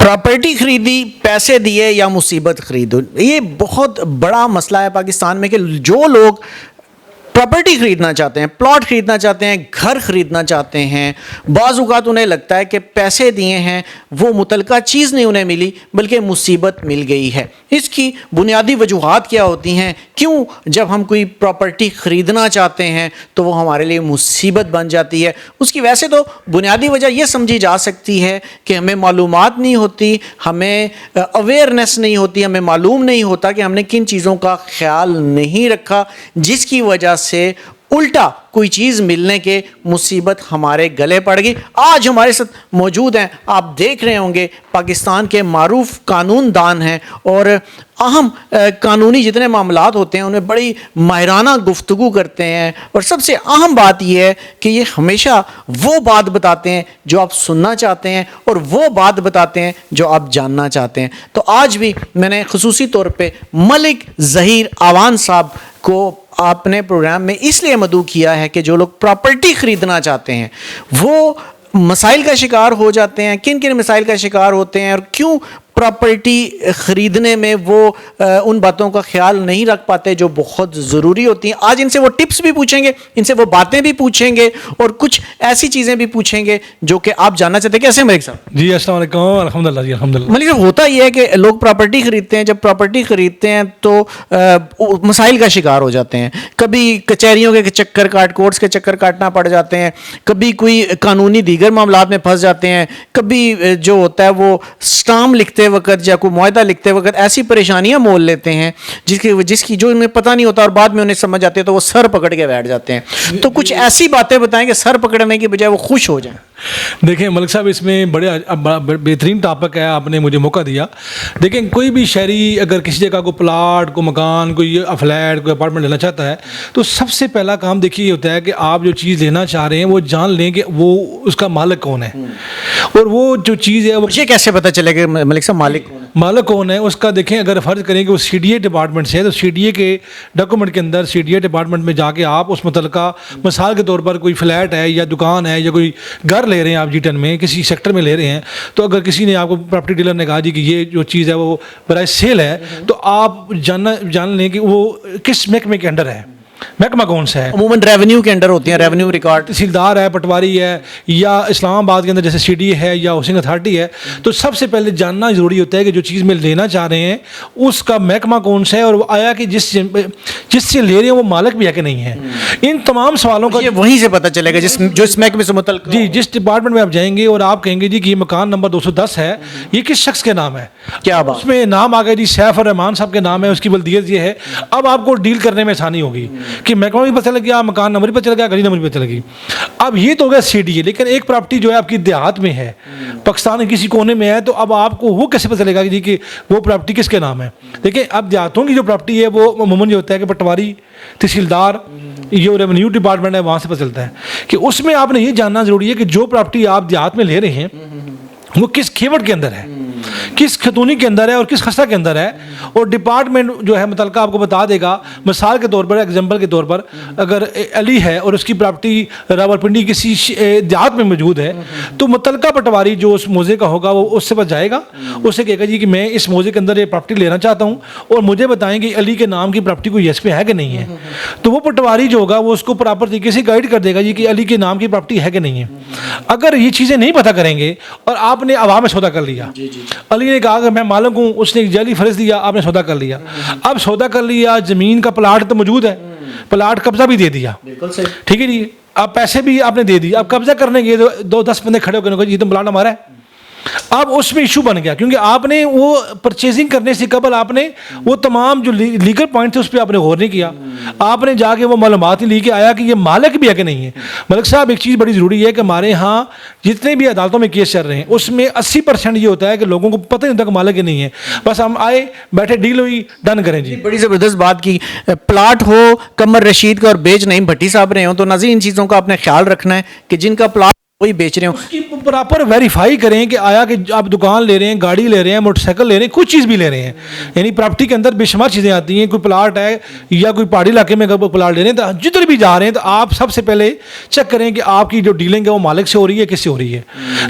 Property खरीदी, पैसे दिए या मुसीबत खरीदो, ये बहुत बड़ा मसला है पाकिस्तान में कि जो लोग प्रॉपर्टी ख़रीदना चाहते हैं, प्लॉट ख़रीदना चाहते हैं, घर ख़रीदना चाहते हैं, बाज़ औक़ात उन्हें लगता है कि पैसे दिए हैं, वो मुतलका चीज़ नहीं उन्हें मिली बल्कि मुसीबत मिल गई है। इसकी बुनियादी वजूहात क्या होती हैं? क्यों जब हम कोई प्रॉपर्टी ख़रीदना चाहते हैं तो वो हमारे लिए मुसीबत बन जाती है? उसकी वैसे तो बुनियादी वजह ये समझी जा सकती है कि हमें मालूमात नहीं होती, हमें अवेयरनेस नहीं होती, हमें मालूम नहीं होता कि हमने किन चीज़ों का ख्याल नहीं रखा, जिसकी वजह से उल्टा कोई चीज़ मिलने के मुसीबत हमारे गले पड़ गई। आज हमारे साथ मौजूद हैं, आप देख रहे होंगे, पाकिस्तान के मारूफ कानून दान हैं और अहम कानूनी जितने मामलात होते हैं उनमें बड़ी माहिराना गुफ्तगू करते हैं। और सबसे अहम बात यह है कि ये हमेशा वो बात बताते हैं जो आप सुनना चाहते हैं और वो बात बताते हैं जो आप जानना चाहते हैं। तो आज भी मैंने खुसूसी तौर पे मलिक ज़हीर आवान साहब को आपने प्रोग्राम में इसलिए मदऊ किया है कि जो लोग प्रॉपर्टी ख़रीदना चाहते हैं वो मसाइल का शिकार हो जाते हैं, किन किन मसाइल का शिकार होते हैं और क्यों प्रॉपर्टी ख़रीदने में वो उन बातों का ख्याल नहीं रख पाते जो बहुत ज़रूरी होती हैं। आज इनसे वो टिप्स भी पूछेंगे, इनसे वो बातें भी पूछेंगे और कुछ ऐसी चीज़ें भी पूछेंगे जो कि आप जानना चाहते हैं। कैसे मलिक साहब? जी अस्सलाम वालेकुम, अल्हम्दुलिल्लाह जी, अल्हम्दुलिल्लाह। मलिक साहब, होता ये है कि लोग प्रॉपर्टी ख़रीदते हैं, जब प्रॉपर्टी ख़रीदते हैं तो मसाइल का शिकार हो जाते हैं। कभी कचहरियों के चक्कर काट, कोर्ट्स के चक्कर काटना पड़ जाते हैं, कभी कोई कानूनी दीगर मामलात में फंस जाते हैं, कभी जो होता है वो स्टाम्प लिखते वक्त या कोई मुआहदा लिखते वक्त ऐसी परेशानियां मोल लेते हैं जिसकी जो उन्हें पता नहीं होता और बाद में उन्हें समझ आते हैं तो वो सर पकड़ के बैठ जाते हैं। तो कुछ ऐसी बातें बताएं कि सर पकड़ने की बजाय वो खुश हो जाएं। देखें मलिक साहब, इसमें बड़े बेहतरीन टॉपिक है, आपने मुझे मौका दिया। देखें कोई भी शहरी अगर किसी जगह को प्लाट, को मकान, कोई फ्लैट, कोई अपार्टमेंट लेना चाहता है तो सबसे पहला काम देखिए ये होता है कि आप जो चीज़ लेना चाह रहे हैं वो जान लें कि वो उसका मालिक कौन है और वो जो चीज़ है वो ये कैसे पता चलेगा मलिक साहब मालिक कौन है उसका? देखें, अगर फ़र्ज़ करें कि वो CDA डिपार्टमेंट से है तो CDA के डॉक्यूमेंट के अंदर CDA डिपार्टमेंट में जाके आप उस मुतलका मिसाल के तौर पर कोई फ्लैट है या दुकान है या कोई घर ले रहे हैं आप G10 में किसी सेक्टर में ले रहे हैं, तो अगर किसी ने आपको प्रॉपर्टी डीलर ने कहा जी कि ये जो चीज़ है वो बराए सेल है तो आप जान लें कि वो किस महकमे के अंडर है, महकमा कौन सा है। अमूमन रेवेन्यू के अंडर होती हैं, रेवेन्यू रिकॉर्ड, तहसीलदार है, पटवारी है या इस्लामाबाद के अंदर जैसे CDA है या हाउसिंग अथॉरिटी है। तो सबसे पहले जानना ज़रूरी होता है कि जो चीज़ में लेना चाह रहे हैं उसका महकमा कौन सा है और वो आया कि जिससे ले रहे हैं वो मालिक भी है कि नहीं है। इन तमाम सवालों का ये वहीं से पता चलेगा जो इस महकमे से मुतल्लिक़ जी, जिस डिपार्टमेंट में आप जाएंगे और आप कहेंगे जी कि ये मकान नंबर 210 है, ये किस शख्स के नाम है, क्या बात, उसमें नाम आ गया जी सैफ और रहमान साहब के नाम है, उसकी बल्दियत ये है। अब आपको डील करने में आसानी होगी कि महकमा भी पता लग गया, मकान नंबर भी पता लग गया, गली नंबर भी पता लगी। अब ये तो हो गया CDA। लेकिन एक प्रॉपर्टी जो है आपकी देहात में है, पाकिस्तान के किसी कोने में है, तो अब आपको वो कैसे पता चलेगा जी कि वो प्रॉपर्टी किसके नाम है? देखिए, अब देहातों की जो प्रॉपर्टी है वो अमूमन ये होता है कि पटवारी, तहसीलदार, ये रेवेन्यू डिपार्टमेंट है, वहाँ से पता चलता है कि उसमें आपने ये जानना ज़रूरी है कि जो प्रॉपर्टी आप देहात में ले रहे हैं वो किस खेवट के अंदर है, किस खतूनी के अंदर है और किस खस्ता के अंदर है। और डिपार्टमेंट जो है मुतलका आपको बता देगा। मिसाल के तौर पर, एग्जाम्पल के तौर पर, अगर अली है और उसकी प्रॉपर्टी रावलपिंडी किसी देहात में मौजूद है तो मुतलका पटवारी जो उस मौजे का होगा वो उससे पास जाएगा, उससे कहेगा जी कि मैं इस मौजे के अंदर ये प्रॉपर्टी लेना चाहता हूँ और मुझे बताएं कि अली के नाम की प्रॉपर्टी कोई यस पे है कि नहीं है। तो वो पटवारी जो होगा वो उसको प्रॉपर तरीके से गाइड कर देगा जी कि अली के नाम की प्रॉपर्टी है कि नहीं है। अगर ये चीज़ें नहीं पता करेंगे और आपने आवाम में सौदा कर लिया, अली ने कहा कि मैं मालिक हूँ, उसने एक जाली फर्ज दिया, आपने सौदा कर लिया। अब सौदा कर लिया, ज़मीन का प्लाट तो मौजूद है, प्लाट कब्जा भी दे दिया, ठीक है जी, अब पैसे भी आपने दे दिए। अब कब्जा करने के 2-10 बंदे खड़े होकर ये तो प्लाट हमारा है। अब उसमें इशू बन गया क्योंकि आपने वो परचेजिंग करने से कबल आपने वो तमाम जो लीगल पॉइंट थे उस पर आपने गौर नहीं किया। आपने जाके वो मालूमात ही लेके आया कि ये मालिक भी है कि नहीं है। मलिक साहब, एक चीज़ बड़ी ज़रूरी है कि हमारे यहाँ जितने भी अदालतों में केस चल रहे हैं उसमें 80% ये होता है कि लोगों को पता नहीं होता कि मालिक ही नहीं है, बस हम आए, बैठे, डील हुई, डन करें जी। बड़ी ज़बरदस्त बात की। प्लाट हो कमर रशीद का और बेच नईम भट्टी साहब रहे हो, तो नाज़रीन इन चीज़ों का आपने ख्याल रखना है कि जिनका प्लाट वही बेच रहे हो। उसकी प्रॉपर वेरीफाई करें कि आया कि आप दुकान ले रहे हैं, गाड़ी ले रहे हैं, मोटरसाइकिल ले रहे हैं, कुछ चीज़ भी ले रहे हैं, यानी प्रॉपर्टी के अंदर बेशुमार चीज़ें आती हैं, कोई प्लाट है या कोई पहाड़ी इलाके में अगर प्लाट ले रहे हैं तो जिधर भी जा रहे हैं तो आप सबसे पहले चेक करें कि आपकी जो डीलिंग है वो मालिक से हो रही है, किससे हो रही है।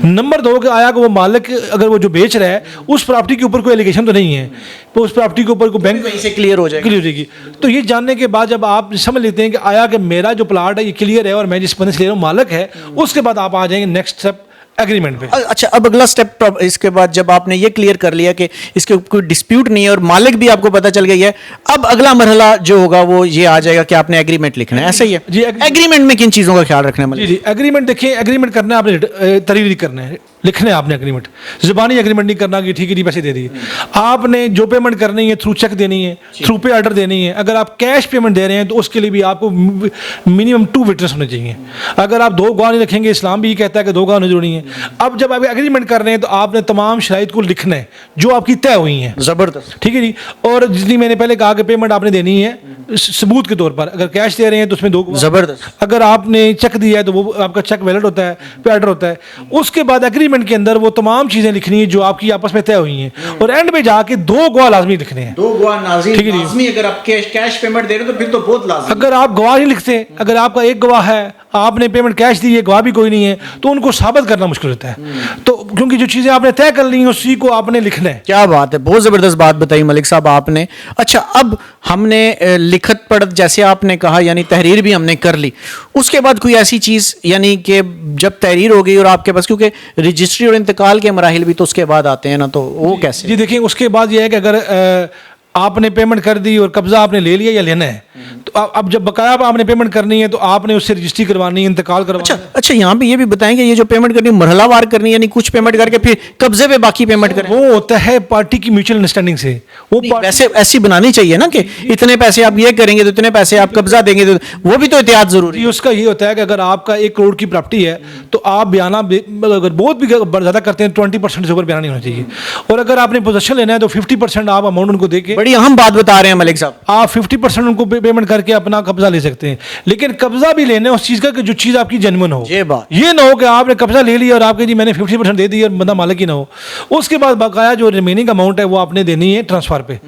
नंबर 2 कि आया कि वो मालिक अगर वो जो बेच रहा है उस प्रॉपर्टी के ऊपर कोई एलिगेशन तो नहीं है, तो उस प्रॉपर्टी के ऊपर कोई बैंक वहीं से क्लियर हो जाएगा। क्लियर हो जाएगी। तो ये जानने के बाद जब आप समझ लेते हैं कि आया कि मेरा जो प्लाट है ये क्लियर है और मैं जिस बंदे से ले रहा हूँ मालिक है, उसके बाद आप आ जाएंगे नेक्स्ट स्टेप एग्रीमेंट पे। अच्छा, अब अगला स्टेप इसके बाद जब आपने ये क्लियर कर लिया कि इसके कोई डिस्प्यूट नहीं है और मालिक भी आपको पता चल गई है, अब अगला मरहला जो होगा वो ये आ जाएगा कि आपने एग्रीमेंट लिखना है, ऐसा ही है जी, एग्रीमेंट में किन चीज़ों का ख्याल रखना है जी जी, एग्रीमेंट देखिए, एग्रीमेंट करना है आपने, तरीरी करना है, लिखना है आपने एग्रीमेंट, जुबानी एग्रीमेंट नहीं करना कि ठीक है जी पैसे दे दिए। आपने जो पेमेंट करनी है थ्रू चेक देनी है, थ्रू पे ऑर्डर देनी है। अगर आप कैश पेमेंट दे रहे हैं तो उसके लिए भी आपको मिनिमम 2 विटनेस होने चाहिए। अगर आप 2 गवाह नहीं रखेंगे, इस्लाम भी कहता है कि 2 गवाह होने जरूरी है। अब जब आप एग्रीमेंट कर रहे हैं तो आपने तमाम शराइत को लिखना है जो आपकी तय हुई हैं, ज़बरदस्त, ठीक है जी। और जितनी मैंने पहले कहा कि पेमेंट आपने देनी है सबूत के तौर पर, अगर कैश दे रहे हैं तो उसमें 2 गवाह, ज़बरदस्त, अगर आपने चेक दिया है तो वो आपका चेक वैलिड होता है, पे ऑर्डर होता है। उसके बाद एग्रीमेंट के अंदर वो तमाम चीज़ें लिखनी है जो आपकी आपस में तय हुई हैं, और एंड में जाके 2 गवाह लाजमी लिखने हैं। 2 गवाह ठीक है जी। लाजमी, अगर आप कैश पेमेंट दे रहे हो तो फिर तो बहुत लाजमी। अगर आप गवाह नहीं लिखते, अगर आपका एक गवाह है, आपने पेमेंट कैश दी है, गवाह भी कोई नहीं है, तो उनको साबित करना मुश्किल होता है। तो क्योंकि जो चीज़ें आपने तय कर ली हैं उसी को आपने लिखना है। क्या बात है, बहुत ज़बरदस्त बात बताई मलिक साहब आपने। अच्छा, अब हमने लिखत पढ़त जैसे आपने कहा, यानी तहरीर भी हमने कर ली, उसके बाद कोई ऐसी चीज़ यानी कि जब तहरीर हो गई और आपके पास, क्योंकि रजिस्ट्री और इंतकाल के मराहिल भी तो उसके बाद आते हैं ना, तो वो कैसे? जी देखिए, उसके बाद ये है कि अगर आपने पेमेंट कर दी और कब्जा आपने ले लिया या लेना है, तो अब जब बकाया आपने पेमेंट करनी है तो आपने उससे रजिस्ट्री करवानी है, इंतकाल करवाना है। अच्छा, यहाँ पे ये भी बताएं कि ये जो पेमेंट करनी है मरहलावार करनी है, यानी कुछ पेमेंट करके फिर कब्जे पे बाकी पेमेंट करें? वो होता है पार्टी की म्यूचुअल अंडरस्टैंडिंग से। वो वैसे ऐसी बनानी चाहिए ना कि इतने पैसे आप ये करेंगे तो इतने पैसे आप कब्जा देंगे, तो वो भी तो एहतियात जरूरी है। उसका ये होता है कि अगर आपका 1 करोड़ की प्रॉपर्टी है तो आप बयाना अगर बहुत भी ज़्यादा करते हैं 20% से ऊपर बयाना नहीं होना चाहिए, और अगर आपने पोजीशन लेना है तो 50% आप अमाउंट उनको देके, बड़ी अहम बात बता रहे हैं मलिक साहब, आप 50% उनको पेमेंट करके अपना कब्जा ले सकते हैं। लेकिन कब्जा भी लेना है उस चीज़ का कि जो चीज़ आपकी जेन्युइन हो। ये ना हो कि आपने कब्जा ले लिया और आपके जी मैंने 50% दे दी और बंदा मालिक ही ना हो। उसके बाद बकाया जो रिमेनिंग अमाउंट है वो आपने देनी है ट्रांसफ़र पे,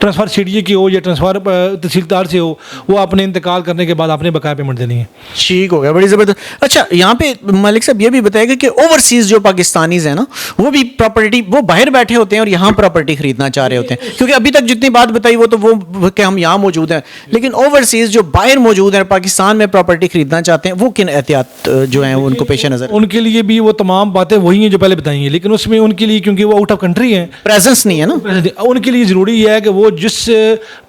ट्रांसफ़र सीडीए की हो या ट्रांसफ़र तहसीलदार से हो, वो आपने इंतकाल करने के बाद आपने बकाया पेमेंट देनी है। ठीक हो गया, बड़ी ज़बरदस्त। अच्छा, यहाँ पे मलिक साहब ये भी बताएगा कि ओवरसीज़ जो पाकिस्तानीज़ हैं ना, वो भी प्रॉपर्टी, वो बाहर बैठे होते हैं और यहाँ प्रॉपर्टी खरीदना चाह रहे होते हैं, क्योंकि अभी तक जितनी बात बताई वो तो वो कि हम यहाँ मौजूद हैं, लेकिन ओवरसीज़ जो बाहर मौजूद हैं पाकिस्तान में प्रॉपर्टी खरीदना चाहते हैं, वो किन एहतियात जो हैं उनको पेश नज़र? उनके लिए भी वो तमाम बातें वही हैं जो पहले बताई हैं, लेकिन उसमें उनके लिए क्योंकि वो आउट ऑफ कंट्री हैं, प्रेजेंस नहीं है ना, उनके लिए ज़रूरी है कि वो जिस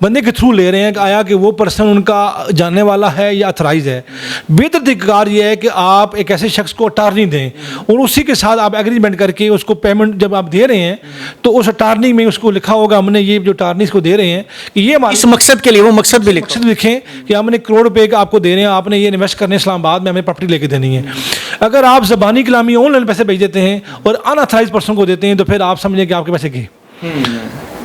बंदे के थ्रू ले रहे हैं, आया कि वो पर्सन उनका जानने वाला है या अथराइज है। बेहतर तरीक़ाकार ये है कि आप एक ऐसे शख्स को अटारनी दें और उसी के साथ आप एग्रीमेंट करके उसको पेमेंट जब आप दे रहे हैं तो उस अटारनी में उसको लिखा होगा हमने ये जो अटारनी को दे रहे हैं कि ये इस मकसद के लिए, वो मकसद भी लिखें कि हमने करोड़ रुपए का आपको दे रहे हैं, आपने ये इन्वेस्ट करने इस्लामाबाद में, हमें प्रॉपर्टी लेके देनी है। अगर आप ज़बानी कलामी ऑनलाइन पैसे भेज देते हैं और अनऑथराइज पर्सन को देते हैं तो फिर आप समझें कि आपके पैसे गए।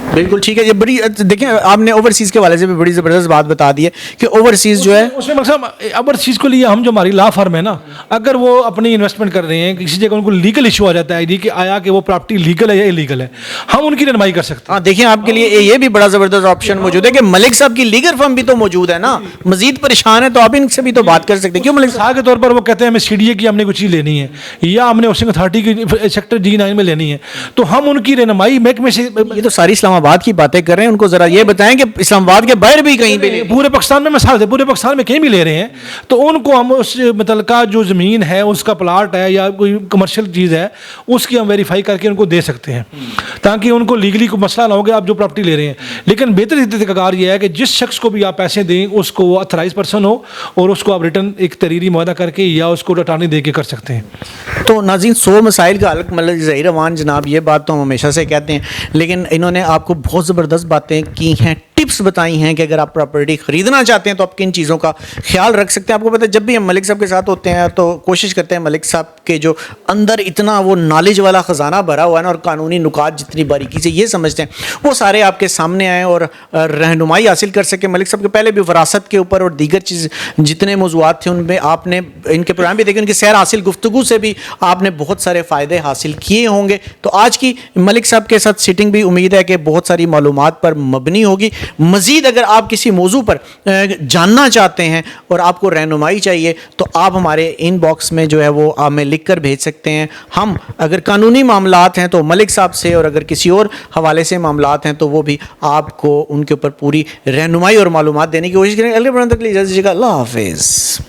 बिल्कुल ठीक है। ये बड़ी, देखें आपने ओवरसीज़ के वाले से भी बड़ी ज़बरदस्त बात बता दी है कि ओवरसीज़ जो है उसमें मतलब ओवरसीज़ को लिए हम जो हमारी लॉ फर्म है ना, अगर वो अपनी इन्वेस्टमेंट कर रहे हैं किसी जगह, उनको लीगल इशू आ जाता है कि आया कि वो प्रॉपर्टी लीगल है या इलीगल है, हम उनकी रहनुमाई कर सकते हैं। हाँ, देखिए आपके लिए ये भी बड़ा ज़बरदस्त ऑप्शन मौजूद है कि मलिक साहब की लीगल फर्म भी तो मौजूद है ना, मजीद परेशान है तो आप इनसे भी तो बात कर सकते हैं। क्यों मलिक साहब के तौर पर वो कहते हैं हमें सीडीए की हमने कुछ चीज़ लेनी है या हमने हाउसिंग अथॉरिटी की सेक्टर D9 में लेनी है, तो हम उनकी रहनुमाई महकमे से, ये तो सारी इस्लामाबाद की बातें कर रहे हैं, उनको जरा ये बताएं कि इस्लामाबाद के बाहर भी कहीं भी पूरे पाकिस्तान में मिसाल है, पूरे पाकिस्तान में कहीं भी ले रहे हैं तो उनको हम उस मुतल्लिका जो ज़मीन है, उसका प्लाट है या कोई कमर्शियल चीज़ है, उसकी हम वेरीफाई करके उनको दे सकते हैं ताकि उनको लीगली कोई मसला ना हो आप जो प्रॉपर्टी ले रहे हैं। लेकिन बेहतर तरीक़ाकार ये है कि जिस शख्स को भी आप पैसे दें उसको वो अथराइज पर्सन हो और उसको आप रिटर्न एक तहरीरी मुआहदा करके या उसको अटारनी दे के कर सकते हैं। तो नाज़रीन, 100 मसाइल का हल, मतलब ज़हीर अमान जनाब, ये बात तो हम हमेशा से कहते हैं, लेकिन इन्होंने आपको बहुत ज़बरदस्त बातें की हैं, टिप्स बताई हैं कि अगर आप प्रॉपर्टी ख़रीदना चाहते हैं तो आप किन चीज़ों का ख्याल रख सकते हैं। आपको पता है जब भी हम मलिक साहब के साथ होते हैं तो कोशिश करते हैं मलिक साहब کے جو اندر اتنا وہ نالج والا خزانہ بھرا ہوا ہے نا اور قانونی نکات جتنی باریکی سے یہ سمجھتے ہیں وہ سارے آپ کے سامنے آئیں اور رہنمائی حاصل کر سکیں. ملک صاحب کے پہلے بھی وراثت کے اوپر اور دیگر چیز جتنے موضوعات تھے ان میں آپ نے ان کے پروگرام بھی دیکھے, ان کی سیر حاصل گفتگو سے بھی آپ نے بہت سارے فائدے حاصل کیے ہوں گے. تو آج کی ملک صاحب کے ساتھ سیٹنگ بھی امید ہے کہ بہت ساری معلومات پر مبنی ہوگی. مزید اگر آپ کسی موضوع پر جاننا چاہتے ہیں اور آپ کو رہنمائی چاہیے تو آپ ہمارے ان باکس میں جو ہے وہ ہمیں لکھ کر بھیج سکتے ہیں. ہم اگر قانونی معاملات ہیں تو ملک صاحب سے, اور اگر کسی اور حوالے سے معاملات ہیں تو وہ بھی آپ کو ان کے اوپر پوری رہنمائی اور معلومات دینے کی کوشش کریں گے. اگلے پروگرام تک کے لیے اجازت دیجیے گا. اللہ حافظ.